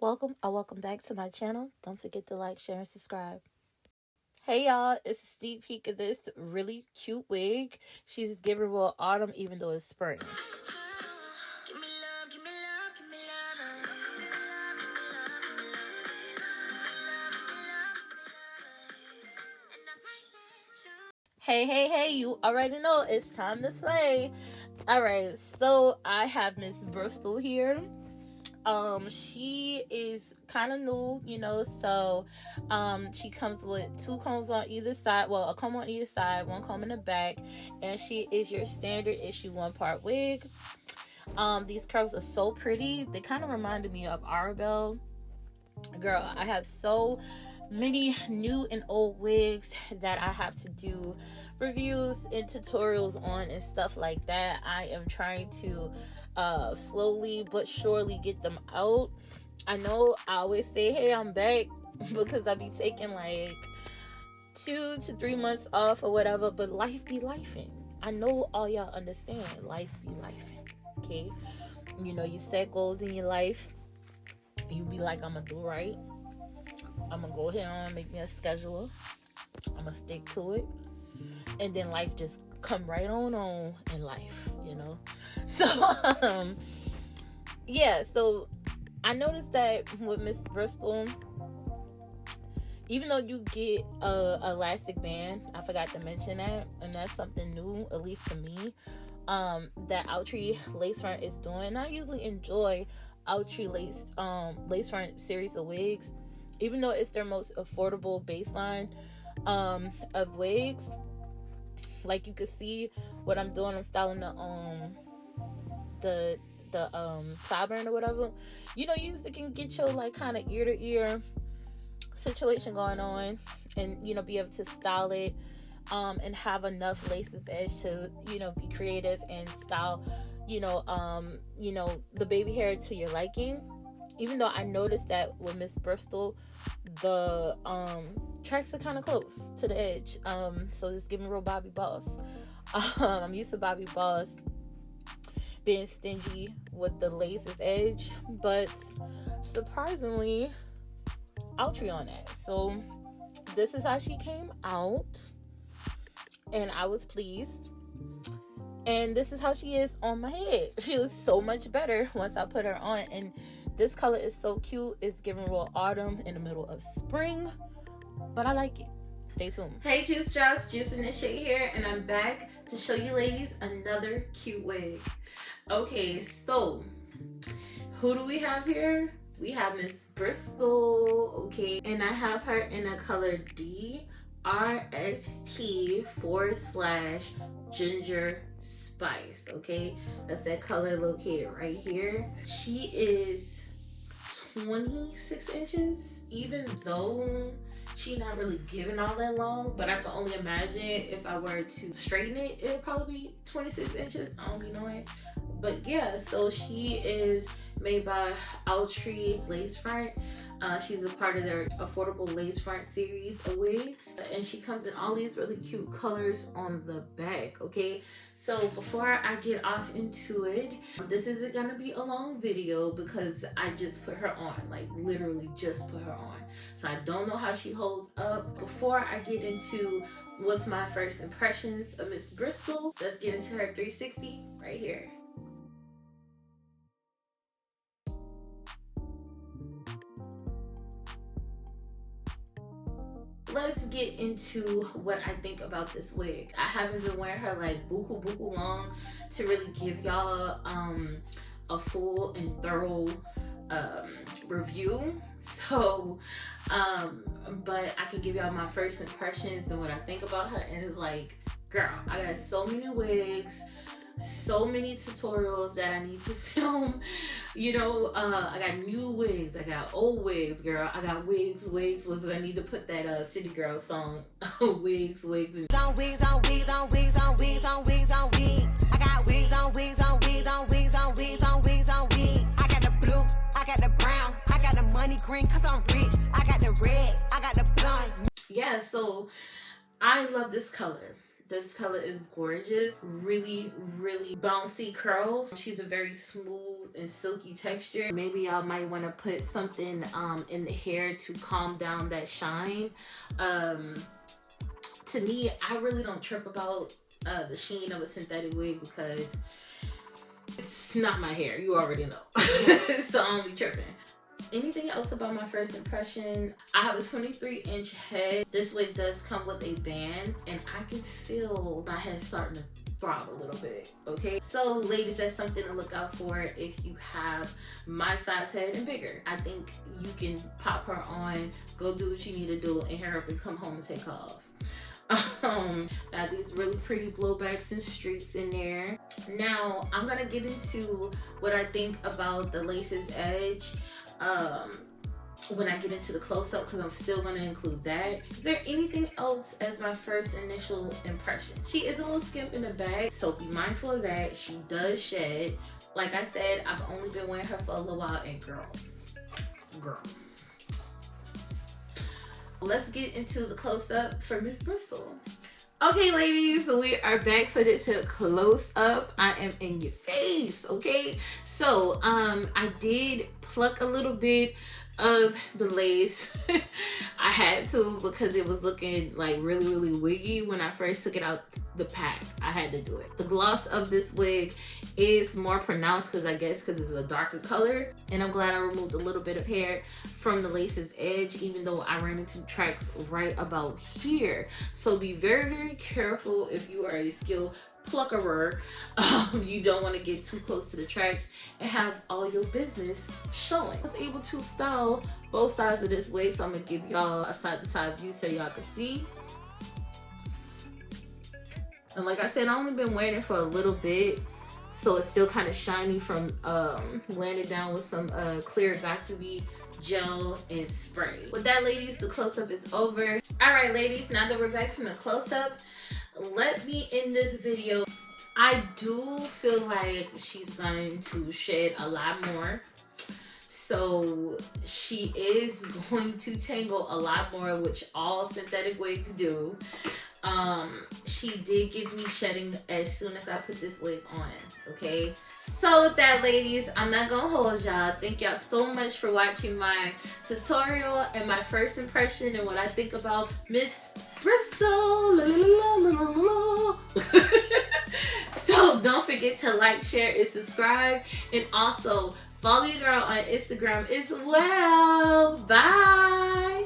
Welcome back to my channel. Don't forget to like, share, and subscribe. Hey y'all, it's a sneak peek of this really cute wig. She's giving real autumn even though it's spring. Hey, you already know it's time to slay. Alright, so I have Miss Bristol here. She is kind of new, so she comes with 2 combs on either side, well, a comb on either side, 1 comb in the back, and she is your standard issue 1-part wig. These curls are so pretty. They kind of reminded me of Arabelle. Girl, I have so many new and old wigs that I have to do reviews and tutorials on and stuff like that. I am trying to slowly but surely get them out. I know I always say, hey, I'm back, because I be taking like 2 to 3 months off or whatever, but life be lifing. I know all y'all understand. Life be lifing, okay? You set goals in your life. You be like, I'm gonna do right. I'm gonna go ahead and make me a schedule. I'm gonna stick to it, and then life just come right on in life, So yeah, so I noticed that with Miss Bristol, even though you get a elastic band, I forgot to mention that, and that's something new, at least to me, that Outre lace front is doing. I usually enjoy Outre lace front series of wigs, even though it's their most affordable baseline of wigs. Like, you can see what I'm doing. I'm styling the sideburn or whatever. You usually can get your like kind of ear to ear situation going on, and be able to style it and have enough laces edge to be creative and style the baby hair to your liking. Even though I noticed that with Miss Bristol, the tracks are kind of close to the edge, so it's giving real Bobbi Boss. I'm used to Bobbi Boss being stingy with the laces edge, but surprisingly Outre on that. So this is how she came out, and I was pleased. And this is how she is on my head. She looks so much better once I put her on, and this color is so cute. It's giving real autumn in the middle of spring, but I like it. Stay tuned. Hey Juice Drops, Juice in the Shade here, and I'm back to show you ladies another cute wig. Okay, so who do we have here? We have Miss Bristol, okay, and I have her in a color DRST/Ginger Spice, okay? That's that color located right here. She is 26 inches, even though she not really giving all that long, but I can only imagine if I were to straighten it, it'll probably be 26 inches. I don't be knowing. But yeah, so she is made by Outre Lace Front. She's a part of their affordable lace front series of wigs, and she comes in all these really cute colors on the back, okay? So before I get off into it, this isn't gonna be a long video because I just put her on, like literally just put her on. So I don't know how she holds up. Before I get into what's my first impressions of Miss Bristol, let's get into her 360 right here. Let's get into what I think about this wig. I haven't been wearing her like buku long to really give y'all a full and thorough review. So but I can give y'all my first impressions and what I think about her, and it's like, girl, I got so many wigs, so many tutorials that I need to film. I got new wigs, I got old wigs, girl. I got wigs. I need to put that City Girl song, wigs. On wigs. I got wigs on wigs. I got the blue, I got the brown, I got the money green, cause I'm rich. I got the red, I got the blonde. Yeah, so I love this color. This color is gorgeous. Really, really bouncy curls. She's a very smooth and silky texture. Maybe y'all might want to put something in the hair to calm down that shine. To me, I really don't trip about the sheen of a synthetic wig because it's not my hair. You already know. So I don't be tripping. Anything else about my first impression? I have a 23-inch head. This wig does come with a band, and I can feel my head starting to throb a little bit, okay? So ladies, that's something to look out for if you have my size head and bigger. I think you can pop her on, go do what you need to do, and hurry up and come home and take off. Got these really pretty blowbacks and streaks in there. Now I'm gonna get into what I think about the lace's edge when I get into the close-up, because I'm still gonna include that. Is there anything else as my first initial impression? She is a little skimp in the back, so be mindful of that. She does shed. Like I said, I've only been wearing her for a little while, and girl. Let's get into the close-up for Miss Bristol. Okay, ladies, so we are back for this close-up. I am in your face, okay? So, I did pluck a little bit of the lace. I had to because it was looking like really, really wiggy when I first took it out the pack. I had to do it. The gloss of this wig is more pronounced because I guess because it's a darker color, and I'm glad I removed a little bit of hair from the lace's edge, even though I ran into tracks right about here. So be very, very careful if you are a skilled pluckerer. You don't want to get too close to the tracks and have all your business showing. I was able to style both sides of this wig, so I'm gonna give y'all a side-to-side view so y'all can see. And like I said, I only been wearing it for a little bit, so it's still kind of shiny from laying it down with some clear Got2b gel and spray. With that, ladies, the close-up is over. All right, ladies, now that we're back from the close-up, let me end this video. I do feel like she's going to shed a lot more. So she is going to tangle a lot more, which all synthetic wigs do. She did give me shedding as soon as I put this wig on, okay? So with that, ladies, I'm not gonna hold y'all. Thank y'all so much for watching my tutorial and my first impression and what I think about Miss Bristol. La, la, la, la, la, la. So don't forget to like, share, and subscribe, and also follow your girl on Instagram as well. Bye.